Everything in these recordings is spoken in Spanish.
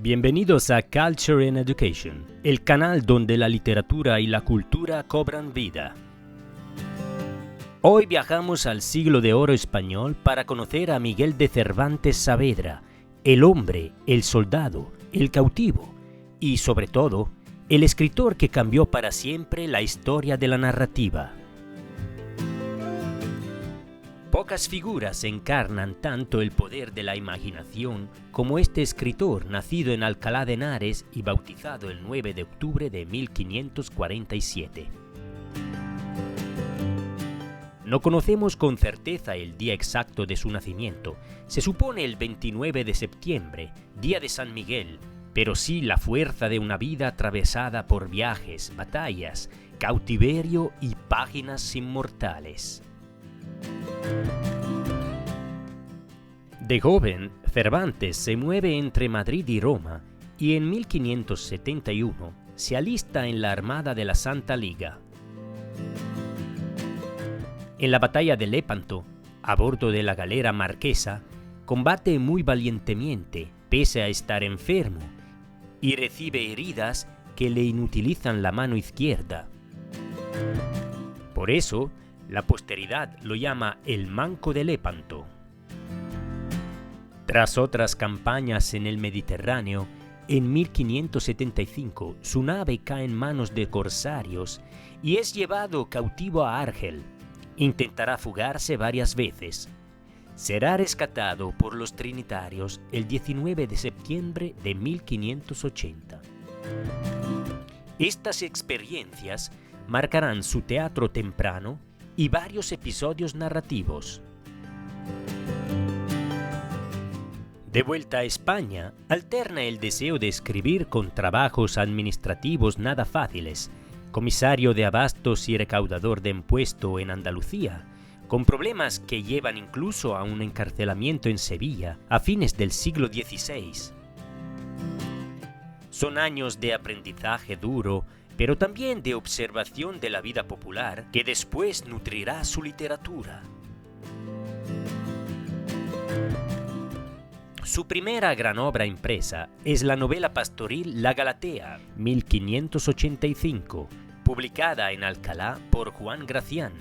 Bienvenidos a Culture and Education, el canal donde la literatura y la cultura cobran vida. Hoy viajamos al siglo de oro español para conocer a Miguel de Cervantes Saavedra, el hombre, el soldado, el cautivo y, sobre todo, el escritor que cambió para siempre la historia de la narrativa. Pocas figuras encarnan tanto el poder de la imaginación como este escritor nacido en Alcalá de Henares y bautizado el 9 de octubre de 1547. No conocemos con certeza el día exacto de su nacimiento. Se supone el 29 de septiembre, día de San Miguel, pero sí la fuerza de una vida atravesada por viajes, batallas, cautiverio y páginas inmortales. De joven, Cervantes se mueve entre Madrid y Roma y en 1571 se alista en la Armada de la Santa Liga. En la batalla de Lépanto, a bordo de la galera marquesa, combate muy valientemente, pese a estar enfermo, y recibe heridas que le inutilizan la mano izquierda. Por eso, la posteridad lo llama el Manco de Lépanto. Tras otras campañas en el Mediterráneo, en 1575 su nave cae en manos de corsarios y es llevado cautivo a Argel. Intentará fugarse varias veces. Será rescatado por los trinitarios el 19 de septiembre de 1580. Estas experiencias marcarán su teatro temprano y varios episodios narrativos. De vuelta a España, alterna el deseo de escribir con trabajos administrativos nada fáciles, comisario de abastos y recaudador de impuesto en Andalucía, con problemas que llevan incluso a un encarcelamiento en Sevilla a fines del siglo XVI. Son años de aprendizaje duro, pero también de observación de la vida popular que después nutrirá su literatura. Su primera gran obra impresa es la novela pastoril La Galatea, 1585, publicada en Alcalá por Juan Gracián.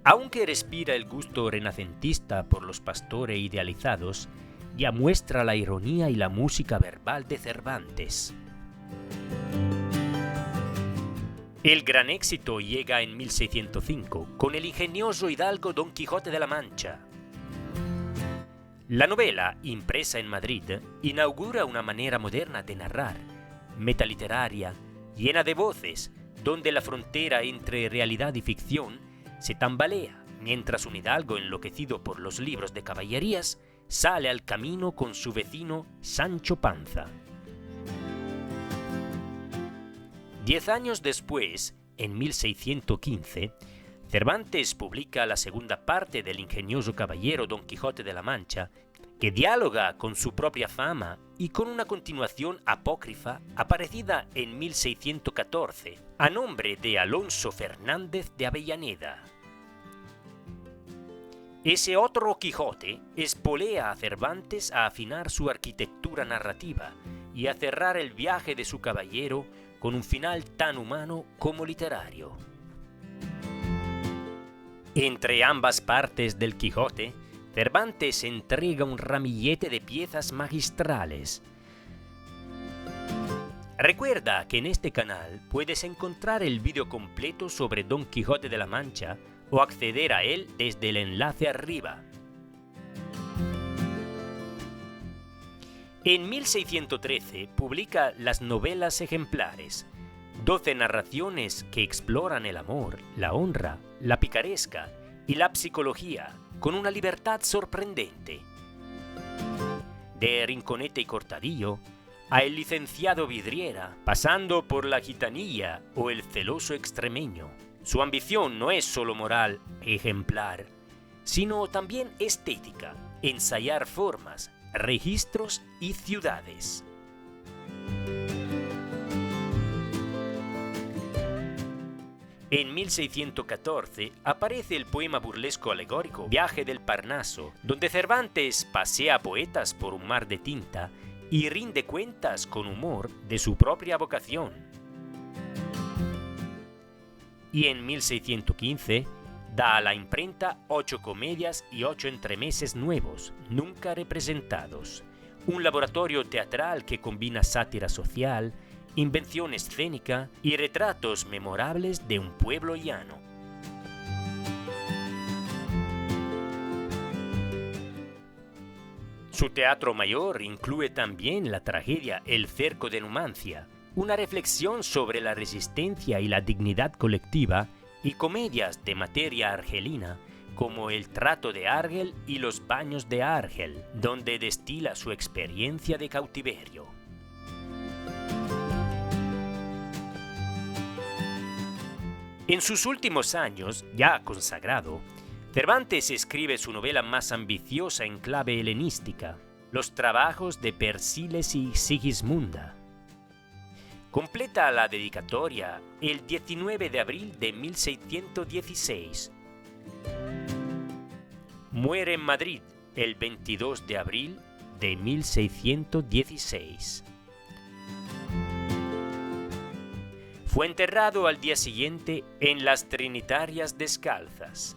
Aunque respira el gusto renacentista por los pastores idealizados, ya muestra la ironía y la música verbal de Cervantes. El gran éxito llega en 1605 con el ingenioso hidalgo Don Quijote de la Mancha. La novela, impresa en Madrid, inaugura una manera moderna de narrar, metaliteraria, llena de voces, donde la frontera entre realidad y ficción se tambalea, mientras un hidalgo enloquecido por los libros de caballerías sale al camino con su vecino Sancho Panza. 10 años después, en 1615, Cervantes publica la segunda parte del ingenioso caballero Don Quijote de la Mancha, que dialoga con su propia fama y con una continuación apócrifa aparecida en 1614, a nombre de Alonso Fernández de Avellaneda. Ese otro Quijote espolea a Cervantes a afinar su arquitectura narrativa y a cerrar el viaje de su caballero con un final tan humano como literario. Entre ambas partes del Quijote, Cervantes entrega un ramillete de piezas magistrales. Recuerda que en este canal puedes encontrar el vídeo completo sobre Don Quijote de la Mancha o acceder a él desde el enlace arriba. En 1613 publica Las Novelas Ejemplares, 12 narraciones que exploran el amor, la honra, la picaresca y la psicología con una libertad sorprendente. De Rinconete y Cortadillo a El licenciado Vidriera, pasando por La gitanilla o El celoso extremeño, su ambición no es solo moral, ejemplar, sino también estética, ensayar formas, registros y ciudades. En 1614 aparece el poema burlesco alegórico Viaje del Parnaso, donde Cervantes pasea a poetas por un mar de tinta y rinde cuentas con humor de su propia vocación. Y en 1615 da a la imprenta 8 comedias y 8 entremeses nuevos, nunca representados. Un laboratorio teatral que combina sátira social, invención escénica y retratos memorables de un pueblo llano. Su teatro mayor incluye también la tragedia El cerco de Numancia, una reflexión sobre la resistencia y la dignidad colectiva, y comedias de materia argelina, como El trato de Argel y Los baños de Argel, donde destila su experiencia de cautiverio. En sus últimos años, ya consagrado, Cervantes escribe su novela más ambiciosa en clave helenística, Los trabajos de Persíles y Sigismunda. Completa la dedicatoria el 19 de abril de 1616. Muere en Madrid el 22 de abril de 1616. Fue enterrado al día siguiente en las Trinitarias Descalzas.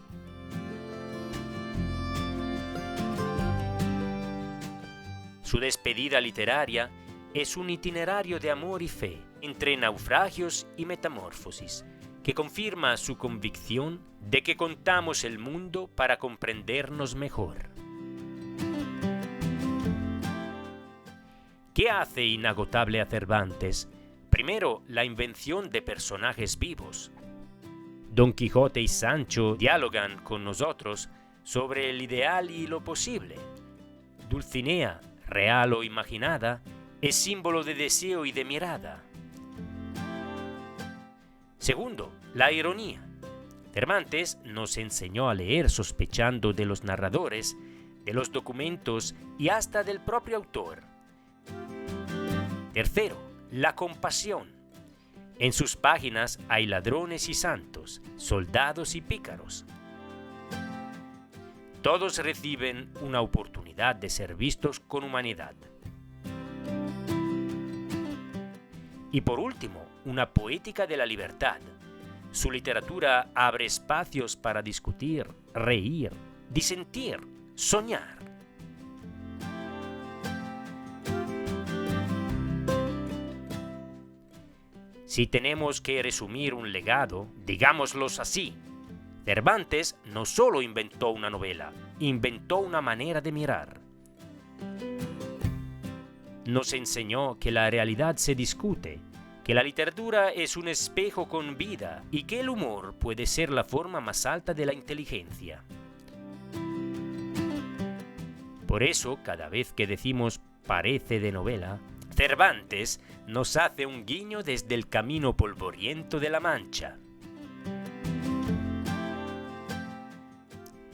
Su despedida literaria es un itinerario de amor y fe, entre naufragios y metamorfosis, que confirma su convicción de que contamos el mundo para comprendernos mejor. ¿Qué hace inagotable a Cervantes? Primero, la invención de personajes vivos. Don Quijote y Sancho dialogan con nosotros sobre el ideal y lo posible. Dulcinea, real o imaginada, es símbolo de deseo y de mirada. Segundo, la ironía. Cervantes nos enseñó a leer sospechando de los narradores, de los documentos y hasta del propio autor. Tercero, la compasión. En sus páginas hay ladrones y santos, soldados y pícaros. Todos reciben una oportunidad de ser vistos con humanidad. Y por último, una poética de la libertad. Su literatura abre espacios para discutir, reír, disentir, soñar. Si tenemos que resumir un legado, digámoslo así. Cervantes no solo inventó una novela, inventó una manera de mirar. Nos enseñó que la realidad se discute, que la literatura es un espejo con vida y que el humor puede ser la forma más alta de la inteligencia. Por eso, cada vez que decimos parece de novela, Cervantes nos hace un guiño desde el camino polvoriento de la Mancha.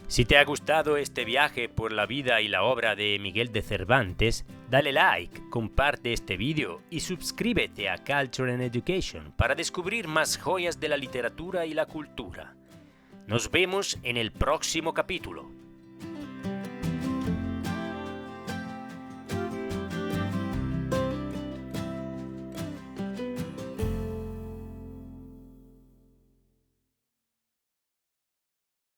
Si te ha gustado este viaje por la vida y la obra de Miguel de Cervantes, dale like, comparte este vídeo y suscríbete a Culture and Education para descubrir más joyas de la literatura y la cultura. Nos vemos en el próximo capítulo.